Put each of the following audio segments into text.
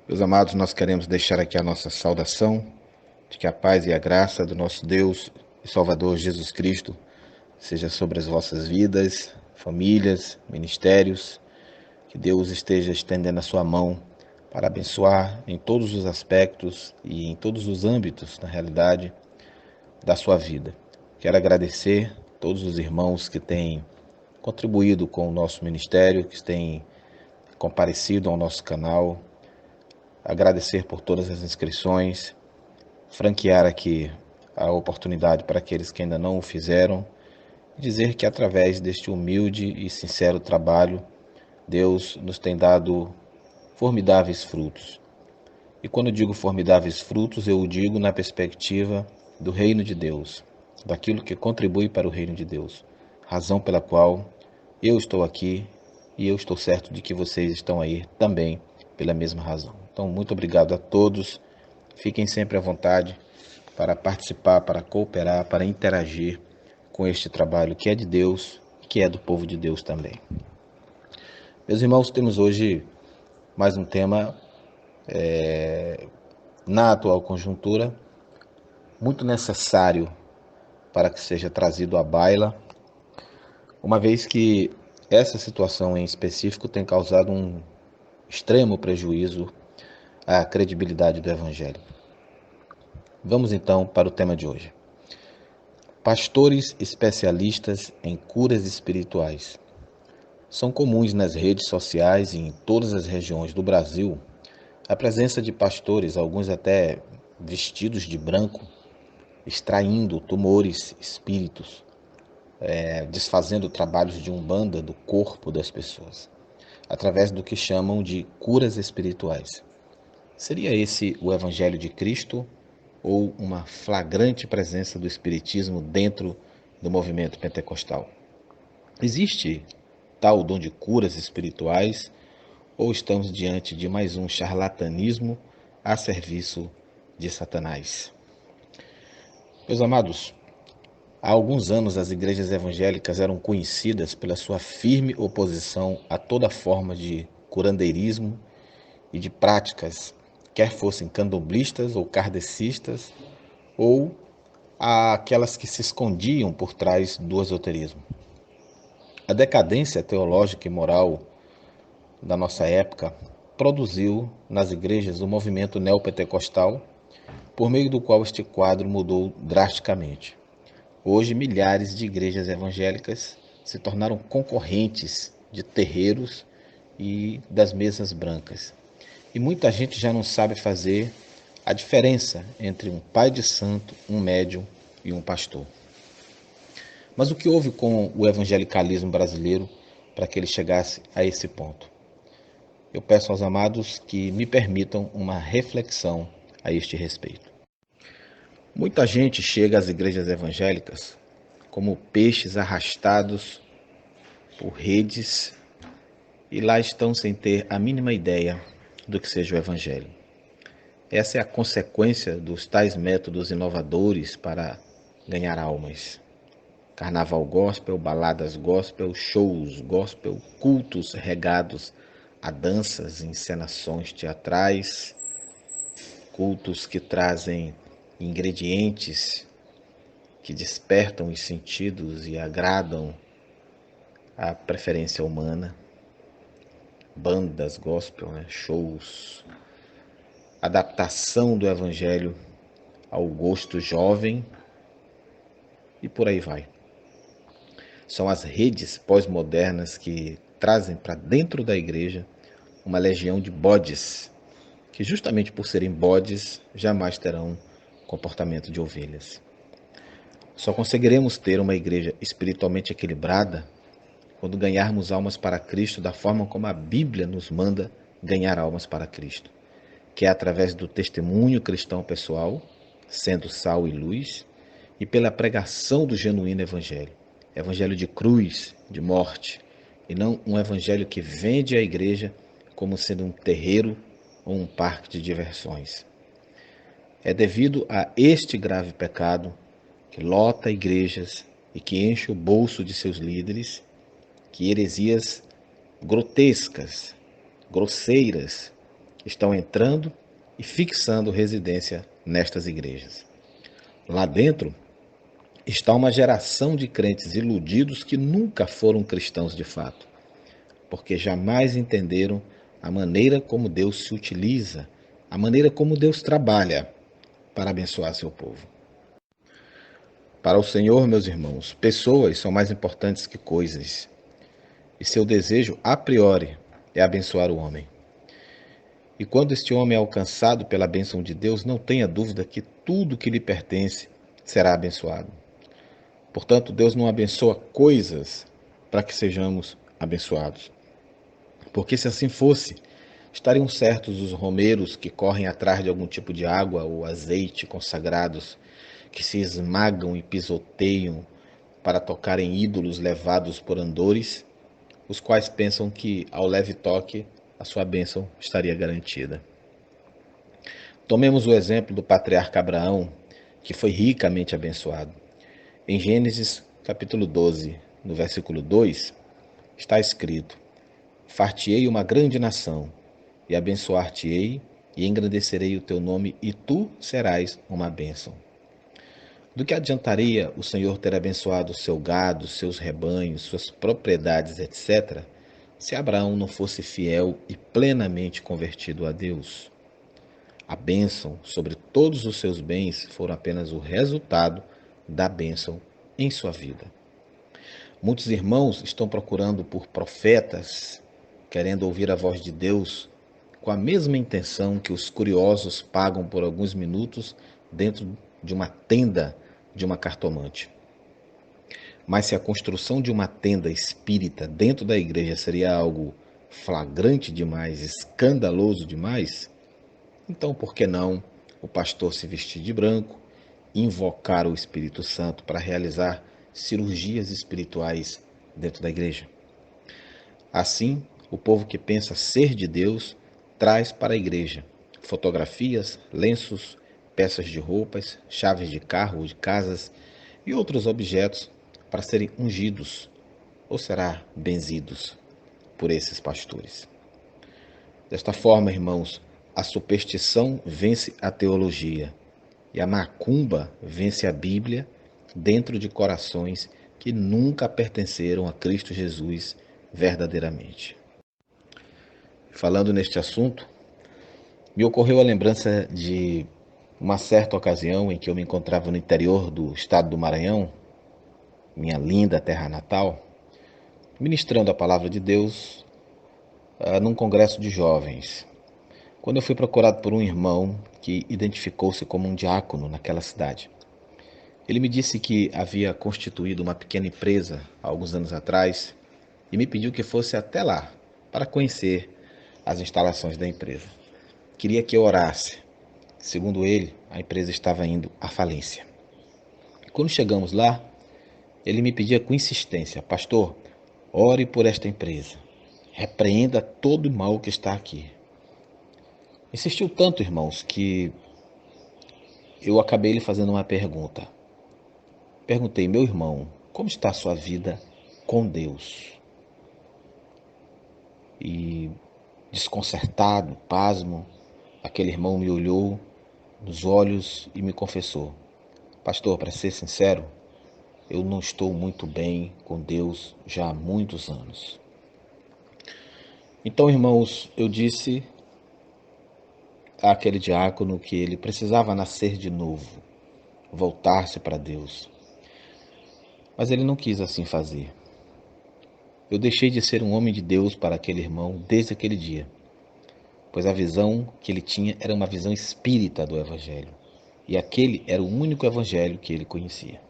Meus amados, nós queremos deixar aqui a nossa saudação de que a paz e a graça do nosso Deus e Salvador Jesus Cristo seja sobre as vossas vidas, famílias, ministérios, que Deus esteja estendendo a sua mão para abençoar em todos os aspectos e em todos os âmbitos, na realidade, da sua vida. Quero agradecer a todos os irmãos que têm contribuído com o nosso ministério, que têm comparecido ao nosso canal, agradecer por todas as inscrições, franquear aqui a oportunidade para aqueles que ainda não o fizeram, dizer que através deste humilde e sincero trabalho, Deus nos tem dado formidáveis frutos. E quando digo formidáveis frutos, eu o digo na perspectiva do reino de Deus, daquilo que contribui para o reino de Deus, razão pela qual eu estou aqui e eu estou certo de que vocês estão aí também pela mesma razão. Então, muito obrigado a todos. Fiquem sempre à vontade para participar, para cooperar, para interagir com este trabalho que é de Deus e que é do povo de Deus também. Meus irmãos, temos hoje mais um tema na atual conjuntura muito necessário para que seja trazido à baila, uma vez que essa situação em específico tem causado um extremo prejuízo à credibilidade do Evangelho. Vamos então para o tema de hoje. Pastores especialistas em curas espirituais. São comuns nas redes sociais e em todas as regiões do Brasil a presença de pastores, alguns até vestidos de branco, extraindo tumores, espíritos, desfazendo trabalhos de umbanda do corpo das pessoas, através do que chamam de curas espirituais. Seria esse o Evangelho de Cristo ou uma flagrante presença do Espiritismo dentro do movimento pentecostal? Existe tal dom de curas espirituais ou estamos diante de mais um charlatanismo a serviço de Satanás? Meus amados, há alguns anos as igrejas evangélicas eram conhecidas pela sua firme oposição a toda forma de curandeirismo e de práticas, quer fossem candomblistas ou kardecistas, ou aquelas que se escondiam por trás do esoterismo. A decadência teológica e moral da nossa época produziu nas igrejas o movimento neopentecostal, por meio do qual este quadro mudou drasticamente. Hoje, milhares de igrejas evangélicas se tornaram concorrentes de terreiros e das mesas brancas. E muita gente já não sabe fazer a diferença entre um pai de santo, um médium e um pastor. Mas o que houve com o evangelicalismo brasileiro para que ele chegasse a esse ponto? Eu peço aos amados que me permitam uma reflexão a este respeito. Muita gente chega às igrejas evangélicas como peixes arrastados por redes e lá estão sem ter a mínima ideia do que seja o evangelho. Essa é a consequência dos tais métodos inovadores para ganhar almas. Carnaval gospel, baladas gospel, shows gospel, cultos regados a danças, encenações teatrais, cultos que trazem ingredientes que despertam os sentidos e agradam a preferência humana, bandas gospel, shows, adaptação do evangelho ao gosto jovem e por aí vai. São as redes pós-modernas que trazem para dentro da igreja uma legião de bodes, que justamente por serem bodes jamais terão comportamento de ovelhas. Só conseguiremos ter uma igreja espiritualmente equilibrada quando ganharmos almas para Cristo da forma como a Bíblia nos manda ganhar almas para Cristo, que é através do testemunho cristão pessoal, sendo sal e luz, e pela pregação do genuíno evangelho. Evangelho de cruz, de morte, e não um evangelho que vende a igreja como sendo um terreiro ou um parque de diversões. É devido a este grave pecado que lota igrejas e que enche o bolso de seus líderes, que heresias grotescas, grosseiras, estão entrando e fixando residência nestas igrejas. Lá dentro está uma geração de crentes iludidos que nunca foram cristãos de fato, porque jamais entenderam a maneira como Deus se utiliza, a maneira como Deus trabalha para abençoar seu povo. Para o Senhor, meus irmãos, pessoas são mais importantes que coisas, e seu desejo, a priori, é abençoar o homem. E quando este homem é alcançado pela bênção de Deus, não tenha dúvida que tudo que lhe pertence será abençoado. Portanto, Deus não abençoa coisas para que sejamos abençoados. Porque se assim fosse, estariam certos os romeiros que correm atrás de algum tipo de água ou azeite consagrados, que se esmagam e pisoteiam para tocar em ídolos levados por andores, os quais pensam que, ao leve toque, a sua bênção estaria garantida. Tomemos o exemplo do patriarca Abraão, que foi ricamente abençoado. Em Gênesis capítulo 12, no versículo 2, está escrito: Far-te-ei uma grande nação, e abençoar-te-ei, e engrandecerei o teu nome, e tu serás uma bênção. Do que adiantaria o Senhor ter abençoado o seu gado, seus rebanhos, suas propriedades, etc., se Abraão não fosse fiel e plenamente convertido a Deus? A bênção sobre todos os seus bens foram apenas o resultado da bênção em sua vida. Muitos irmãos estão procurando por profetas, querendo ouvir a voz de Deus, com a mesma intenção que os curiosos pagam por alguns minutos dentro de uma tenda de uma cartomante. Mas se a construção de uma tenda espírita dentro da igreja seria algo flagrante demais, escandaloso demais, então por que não o pastor se vestir de branco, invocar o Espírito Santo para realizar cirurgias espirituais dentro da igreja? Assim, o povo que pensa ser de Deus traz para a igreja fotografias, lenços, peças de roupas, chaves de carro ou de casas e outros objetos para serem ungidos, ou será benzidos por esses pastores. Desta forma, irmãos, a superstição vence a teologia e a macumba vence a Bíblia dentro de corações que nunca pertenceram a Cristo Jesus verdadeiramente. Falando neste assunto, me ocorreu a lembrança de uma certa ocasião em que eu me encontrava no interior do estado do Maranhão, minha linda terra natal, ministrando a palavra de Deus num congresso de jovens, quando eu fui procurado por um irmão que identificou-se como um diácono naquela cidade. Ele me disse que havia constituído uma pequena empresa há alguns anos atrás e me pediu que fosse até lá para conhecer as instalações da empresa. Queria que eu orasse. Segundo ele, a empresa estava indo à falência. Quando chegamos lá, ele me pedia com insistência: Pastor, ore por esta empresa. Repreenda todo o mal que está aqui. Insistiu tanto, irmãos, que eu acabei lhe fazendo uma pergunta. Perguntei: meu irmão, como está a sua vida com Deus? E desconcertado, pasmo, aquele irmão me olhou nos olhos e me confessou: Pastor, para ser sincero, eu não estou muito bem com Deus já há muitos anos. Então, irmãos, eu disse àquele diácono que ele precisava nascer de novo, voltar-se para Deus. Mas ele não quis assim fazer. Eu deixei de ser um homem de Deus para aquele irmão desde aquele dia, pois a visão que ele tinha era uma visão espírita do Evangelho, e aquele era o único Evangelho que ele conhecia.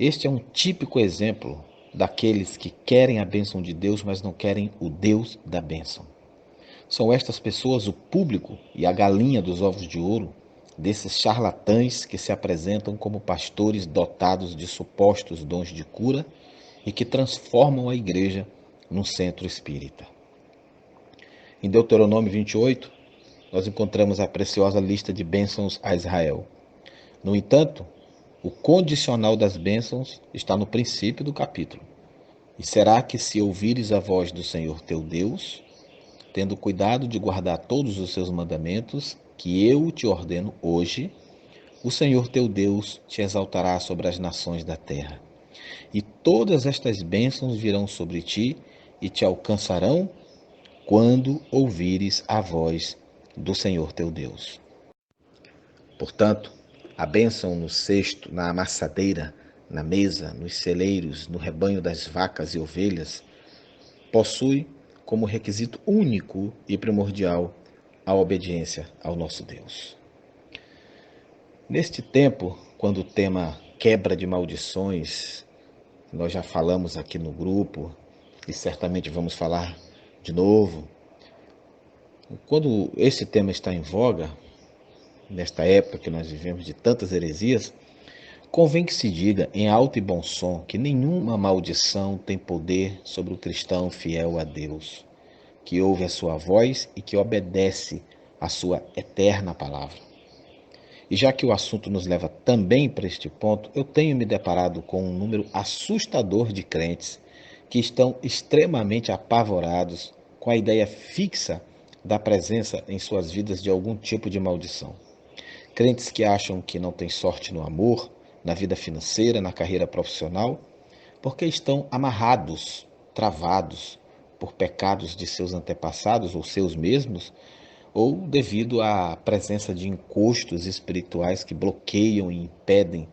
Este é um típico exemplo daqueles que querem a bênção de Deus, mas não querem o Deus da bênção. São estas pessoas o público e a galinha dos ovos de ouro desses charlatães que se apresentam como pastores dotados de supostos dons de cura e que transformam a igreja num centro espírita. Em Deuteronômio 28, nós encontramos a preciosa lista de bênçãos a Israel. No entanto, o condicional das bênçãos está no princípio do capítulo. E será que se ouvires a voz do Senhor teu Deus, tendo cuidado de guardar todos os seus mandamentos, que eu te ordeno hoje, o Senhor teu Deus te exaltará sobre as nações da terra. E todas estas bênçãos virão sobre ti e te alcançarão quando ouvires a voz do Senhor teu Deus. Portanto, a bênção no cesto, na amassadeira, na mesa, nos celeiros, no rebanho das vacas e ovelhas, possui como requisito único e primordial a obediência ao nosso Deus. Neste tempo, quando o tema quebra de maldições, nós já falamos aqui no grupo e certamente vamos falar de novo. Quando esse tema está em voga, nesta época que nós vivemos de tantas heresias, convém que se diga em alto e bom som que nenhuma maldição tem poder sobre o cristão fiel a Deus, que ouve a sua voz e que obedece à sua eterna palavra. E já que o assunto nos leva também para este ponto, eu tenho me deparado com um número assustador de crentes que estão extremamente apavorados com a ideia fixa da presença em suas vidas de algum tipo de maldição. Crentes que acham que não têm sorte no amor, na vida financeira, na carreira profissional, porque estão amarrados, travados por pecados de seus antepassados ou seus mesmos, ou devido à presença de encostos espirituais que bloqueiam e impedem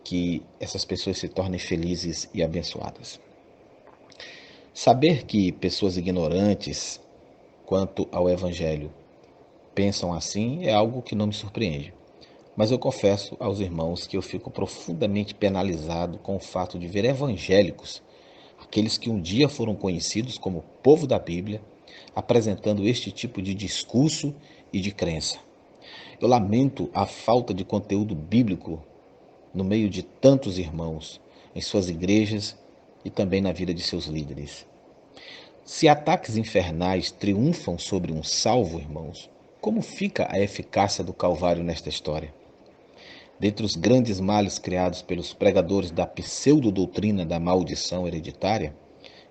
que essas pessoas se tornem felizes e abençoadas. Saber que pessoas ignorantes quanto ao Evangelho pensam assim é algo que não me surpreende. Mas eu confesso aos irmãos que eu fico profundamente penalizado com o fato de ver evangélicos, aqueles que um dia foram conhecidos como povo da Bíblia, apresentando este tipo de discurso e de crença. Eu lamento a falta de conteúdo bíblico no meio de tantos irmãos, em suas igrejas e também na vida de seus líderes. Se ataques infernais triunfam sobre um salvo, irmãos, como fica a eficácia do Calvário nesta história? Dentre os grandes males criados pelos pregadores da pseudo-doutrina da maldição hereditária,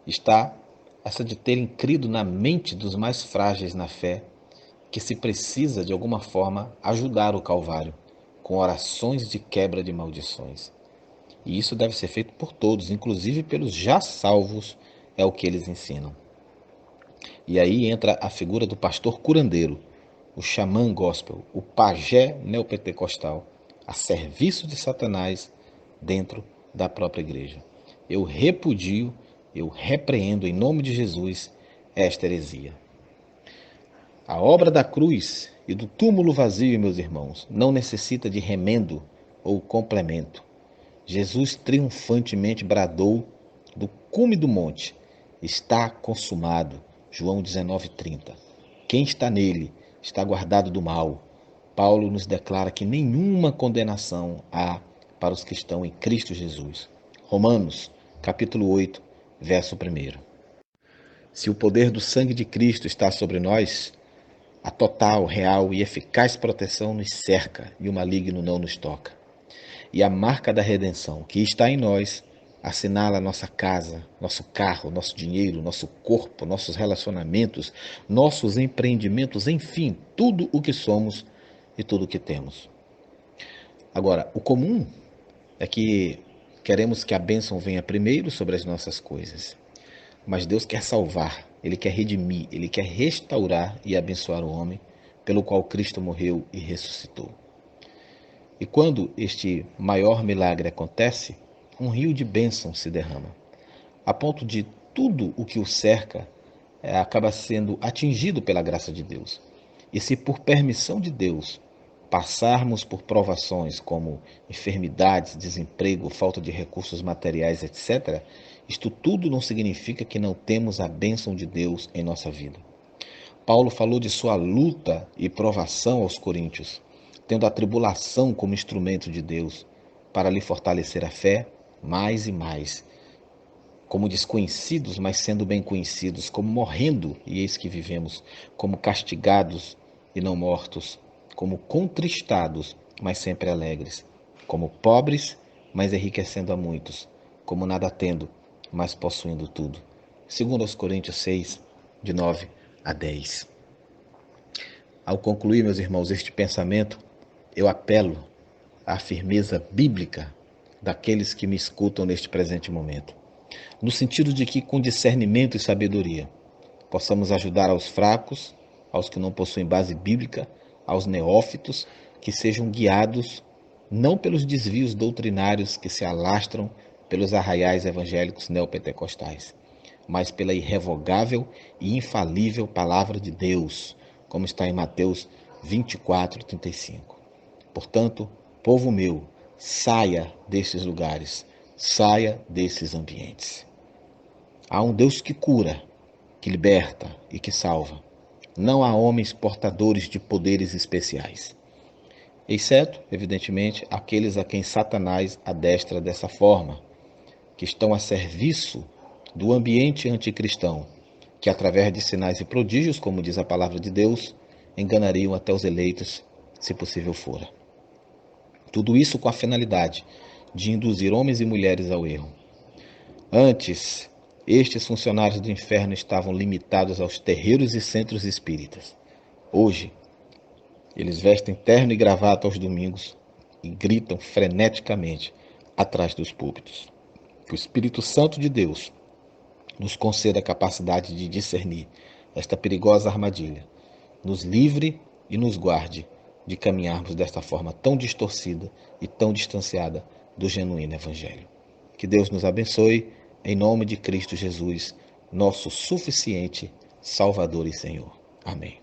está essa de terem crido na mente dos mais frágeis na fé que se precisa, de alguma forma, ajudar o Calvário com orações de quebra de maldições. E isso deve ser feito por todos, inclusive pelos já salvos, é o que eles ensinam. E aí entra a figura do pastor curandeiro, o xamã gospel, o pajé neopentecostal, a serviço de Satanás dentro da própria igreja. Eu repudio, eu repreendo em nome de Jesus esta heresia. A obra da cruz e do túmulo vazio, meus irmãos, não necessita de remendo ou complemento. Jesus triunfantemente bradou do cume do monte: está consumado. João 19:30. Quem está nele está guardado do mal. Paulo nos declara que nenhuma condenação há para os que estão em Cristo Jesus. Romanos, capítulo 8, verso 1. Se o poder do sangue de Cristo está sobre nós, a total, real e eficaz proteção nos cerca e o maligno não nos toca. E a marca da redenção que está em nós assinala nossa casa, nosso carro, nosso dinheiro, nosso corpo, nossos relacionamentos, nossos empreendimentos, enfim, tudo o que somos e tudo o que temos. Agora, o comum é que queremos que a bênção venha primeiro sobre as nossas coisas. Mas Deus quer salvar, Ele quer redimir, Ele quer restaurar e abençoar o homem, pelo qual Cristo morreu e ressuscitou. E quando este maior milagre acontece, um rio de bênção se derrama, a ponto de tudo o que o cerca acaba sendo atingido pela graça de Deus. E se por permissão de Deus passarmos por provações como enfermidades, desemprego, falta de recursos materiais, etc., isto tudo não significa que não temos a bênção de Deus em nossa vida. Paulo falou de sua luta e provação aos coríntios, tendo a tribulação como instrumento de Deus para lhe fortalecer a fé mais e mais, como desconhecidos, mas sendo bem conhecidos, como morrendo, e eis que vivemos, como castigados e não mortos, como contristados, mas sempre alegres, como pobres, mas enriquecendo a muitos, como nada tendo, mas possuindo tudo. Segundo aos Coríntios 6, de 9 a 10. Ao concluir, meus irmãos, este pensamento, eu apelo à firmeza bíblica daqueles que me escutam neste presente momento, no sentido de que, com discernimento e sabedoria, possamos ajudar aos fracos, aos que não possuem base bíblica, aos neófitos, que sejam guiados não pelos desvios doutrinários que se alastram pelos arraiais evangélicos neopentecostais, mas pela irrevogável e infalível palavra de Deus, como está em Mateus 24:35. Portanto, povo meu, saia desses lugares, saia desses ambientes. Há um Deus que cura, que liberta e que salva. Não há homens portadores de poderes especiais, exceto, evidentemente, aqueles a quem Satanás adestra dessa forma, que estão a serviço do ambiente anticristão, que através de sinais e prodígios, como diz a palavra de Deus, enganariam até os eleitos, se possível fora. Tudo isso com a finalidade de induzir homens e mulheres ao erro. Antes, estes funcionários do inferno estavam limitados aos terreiros e centros espíritas. Hoje, eles vestem terno e gravata aos domingos e gritam freneticamente atrás dos púlpitos. Que o Espírito Santo de Deus nos conceda a capacidade de discernir esta perigosa armadilha, nos livre e nos guarde de caminharmos desta forma tão distorcida e tão distanciada do genuíno Evangelho. Que Deus nos abençoe, em nome de Cristo Jesus, nosso suficiente Salvador e Senhor. Amém.